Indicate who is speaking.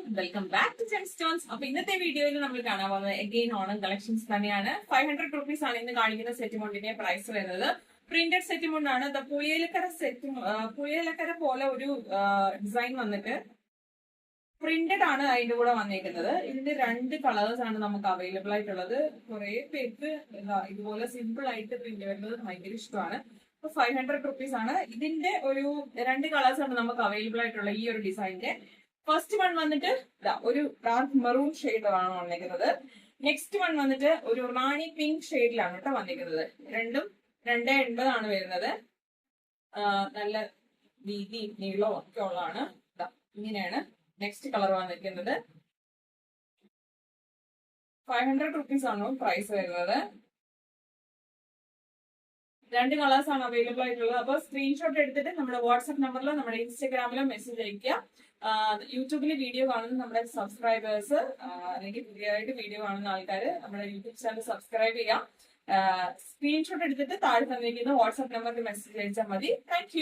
Speaker 1: Welcome back to gem stones. അപ്പൊ ഇന്നത്തെ വീഡിയോയിൽ നമ്മൾ കാണാൻ പോകുന്നത് അഗെയിൻ ഓണം കളക്ഷൻസ് തന്നെയാണ്. 500 റുപ്പീസ് ആണ് ഇന്ന് കാണിക്കുന്ന സെറ്റ് മുണ്ടിന്റെ പ്രൈസ് വരുന്നത്. പ്രിന്റഡ് സെറ്റ് മുണ്ടാണ്. പുളിയലക്കര പോലെ ഒരു ഡിസൈൻ വന്നിട്ട് പ്രിന്റഡ് ആണ് അതിന്റെ കൂടെ വന്നിരിക്കുന്നത്. ഇതിന്റെ 2 കളേഴ്സ് ആണ് നമുക്ക് അവൈലബിൾ ആയിട്ടുള്ളത്. കുറെ പേർക്ക് ഇതുപോലെ സിമ്പിൾ ആയിട്ട് പ്രിന്റ് വരുന്നത് ഭയങ്കര ഇഷ്ടമാണ്. 500 റുപ്പീസ് ആണ്. ഇതിന്റെ ഒരു 2 കളേഴ്സ് ആണ് നമുക്ക് അവൈലബിൾ ആയിട്ടുള്ള ഈ ഒരു ഡിസൈനിന്റെ. ഫസ്റ്റ് വൺ വന്നിട്ട് ഒരു ഡാർക്ക് മെറൂൺ ഷെയ്ഡാണ് വന്നിരിക്കുന്നത്. നെക്സ്റ്റ് വൺ വന്നിട്ട് ഒരു റാണി പിങ്ക് ഷെയ്ഡിലാണ് കേട്ടോ വന്നിരിക്കുന്നത്. രണ്ടും 280 ആണ് വരുന്നത്. നല്ല വീതി നീളവും ഒക്കെ ഉള്ളതാണ്. ഇങ്ങനെയാണ് നെക്സ്റ്റ് കളർ വന്നിരിക്കുന്നത്. 500 റുപ്പീസ് ആണ് പ്രൈസ് വരുന്നത്. 2 കളേഴ്സ് ആണ് അവൈലബിൾ ആയിട്ടുള്ളത്. അപ്പൊ സ്ക്രീൻഷോട്ട് എടുത്തിട്ട് നമ്മുടെ വാട്സ്ആപ്പ് നമ്പറിലോ നമ്മുടെ ഇൻസ്റ്റാഗ്രാമിലോ മെസ്സേജ് അയക്കുക. യൂട്യൂബിൽ വീഡിയോ കാണുന്ന നമ്മുടെ സബ്സ്ക്രൈബേഴ്സ് അല്ലെങ്കിൽ പുതിയതായിട്ട് വീഡിയോ കാണുന്ന ആൾക്കാർ നമ്മുടെ യൂട്യൂബ് ചാനൽ സബ്സ്ക്രൈബ് ചെയ്യാം. സ്ക്രീൻഷോട്ട് എടുത്തിട്ട് താഴെ തന്നിരിക്കുന്ന വാട്സ്ആപ്പ് നമ്പറിൽ മെസ്സേജ് അയച്ചാൽ മതി. താങ്ക്